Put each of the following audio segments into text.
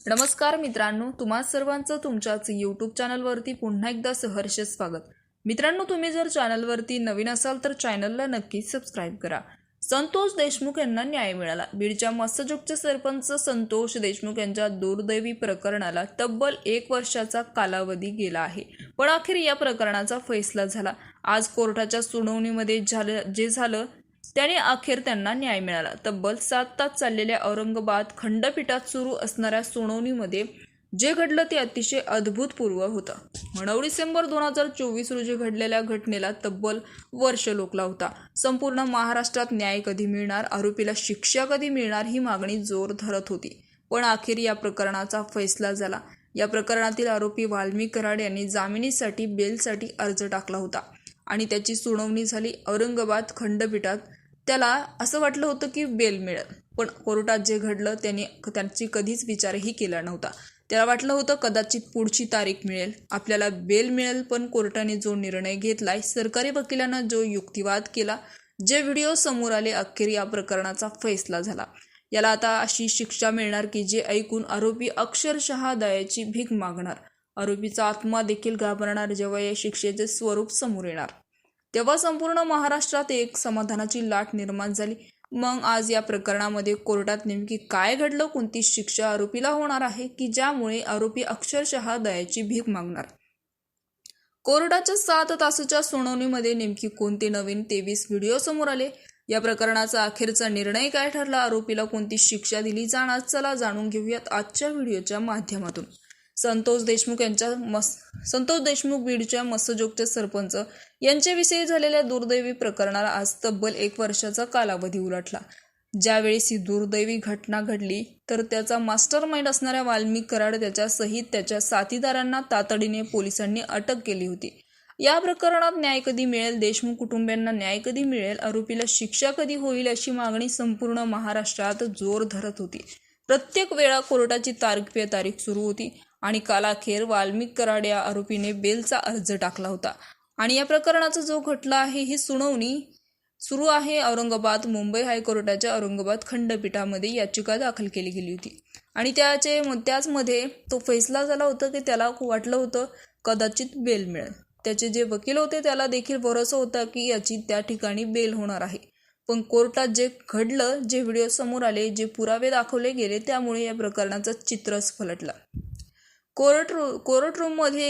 नमस्कार मित्रांनो, तुम्हा सर्वांचं तुमच्याच यूट्यूब चॅनलवरती पुन्हा एकदा सहर्ष स्वागत। मित्रांनो, तुम्ही जर चॅनलवरती नवीन असाल तर चॅनलला नक्की सबस्क्राइब करा। संतोष देशमुख यांना न्याय मिळाला। बीडच्या मस्सजोगचे सरपंच संतोष देशमुख यांच्या दुर्दैवी प्रकरणाला तब्बल 1 वर्षाचा कालावधी गेला आहे, पण अखेर या प्रकरणाचा फैसला झाला। आज कोर्टाच्या सुनावणीमध्ये जे झालं त्याने अखेर त्यांना न्याय मिळाला। तब्बल 7 तास चाललेल्या औरंगाबाद खंडपीठात सुरू असणाऱ्या सुनावणीमध्ये जे घडलं ते अतिशय अद्भुतपूर्व होतं। 9 डिसेंबर 2024 रोजी घडलेल्या घटनेला तब्बल वर्ष लोकला होता। संपूर्ण महाराष्ट्रात न्याय कधी मिळणार, आरोपीला शिक्षा कधी मिळणार ही मागणी जोर धरत होती, पण अखेर या प्रकरणाचा फैसला झाला। या प्रकरणातील आरोपी वाल्मिक कराड यांनी जामिनीसाठी बेलसाठी अर्ज टाकला होता आणि त्याची सुनावणी झाली औरंगाबाद खंडपीठात। त्याला असं वाटलं होतं की बेल मिळेल, पण कोर्टात जे घडलं त्यांची कधीच विचारही केला नव्हता। त्याला वाटलं होतं कदाचित पुढची तारीख मिळेल, आपल्याला बेल मिळेल, पण कोर्टाने जो निर्णय घेतलाय, सरकारी वकिलांना जो युक्तिवाद केला, जे व्हिडिओ समोर आले, अखेर या प्रकरणाचा फैसला झाला। याला आता अशी शिक्षा मिळणार की जे ऐकून आरोपी अक्षरशः दयाची भीक मागणार। आरोपीचा आत्मा देखील घाबरणार जेव्हा या शिक्षेचे स्वरूप समोर येणार। तेव्हा संपूर्ण महाराष्ट्रात एक समाधानाची लाट निर्माण झाली। मग आज या प्रकरणामध्ये कोर्टात नेमकी काय घडलं, कोणती शिक्षा आरोपीला होणार आहे की ज्यामुळे आरोपी अक्षरशः दयाची भीक मागणार। कोर्टाच्या 7 तासाच्या सुनावणीमध्ये नेमकी कोणते नवीन 23 व्हिडिओ समोर आले, या प्रकरणाचा अखेरचा निर्णय काय ठरला, आरोपीला कोणती शिक्षा दिली जाणार, चला जाणून घेऊयात आजच्या व्हिडिओच्या माध्यमातून। संतोष देशमुख बीडच्या मस्सजोगचे सरपंच यांच्याविषयी झालेल्या दुर्दैवी प्रकरणाला आज तब्बल 1 वर्षाचा कालावधी उलटला। ज्यावेळेस ही दुर्दैवी घटना घडली तर त्याचा मास्टरमाइंड असणाऱ्या वाल्मिक कराड त्याच्यासहित त्याच्या साथीदारांना तातडीने पोलिसांनी अटक केली होती। या प्रकरणात न्याय कधी मिळेल, देशमुख कुटुंबियांना न्याय कधी मिळेल, आरोपीला शिक्षा कधी होईल अशी मागणी संपूर्ण महाराष्ट्रात जोर धरत होती। प्रत्येक वेळा कोर्टाची तारीख सुरू होती आणि कालाखेर वाल्मिक कराड या आरोपीने बेलचा अर्ज टाकला होता आणि या प्रकरणाचा जो खटला आहे, ही सुनावणी सुरू आहे औरंगाबाद मुंबई हायकोर्टाच्या औरंगाबाद खंडपीठामध्ये याचिका दाखल केली गेली होती आणि त्याचमध्ये तो फैसला झाला होता की त्याला वाटलं होतं कदाचित बेल मिळेल। त्याचे जे वकील होते त्याला देखील भरोसा होता की याची त्या ठिकाणी बेल होणार आहे, पण कोर्टात जे घडलं, जे व्हिडिओ समोर आले, जे पुरावे दाखवले गेले, त्यामुळे या प्रकरणाचं चित्रच पलटलं। कोर्टरूममध्ये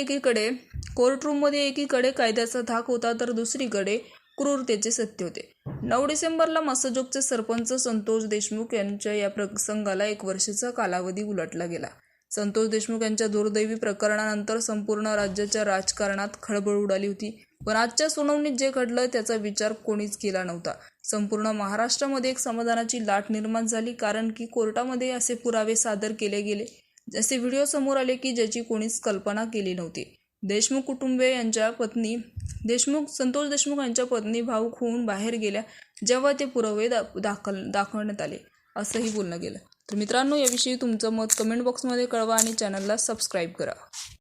एकीकडे कायद्याचा धाक होता तर दुसरीकडे क्रूरतेचे सत्य होते। 9 डिसेंबरला मस्सजोगचे सरपंच संतोष देशमुख यांच्या या प्रसंगाला 1 वर्षाचा कालावधी उलटला गेला। संतोष देशमुख यांच्या दुर्दैवी प्रकरणानंतर संपूर्ण राज्याच्या राजकारणात खळबळ उडाली होती, पण आजच्या सुनावणीत जे घडलं त्याचा विचार कोणीच केला नव्हता। संपूर्ण महाराष्ट्रामध्ये एक समाधानाची लाट निर्माण झाली, कारण की कोर्टामध्ये असे पुरावे सादर केले गेले, असे व्हिडिओ समोर आले की ज्याची कोणीच कल्पना केली नव्हती। देशमुख कुटुंबीय यांच्या पत्नी संतोष देशमुख यांच्या पत्नी भावूक होऊन बाहेर गेल्या जेव्हा ते पुरावे दाखवण्यात आले, असंही बोललं गेलं। तर मित्रांनो, याविषयी तुमचं मत कमेंट बॉक्समध्ये कळवा आणि चॅनलला सबस्क्राईब करा।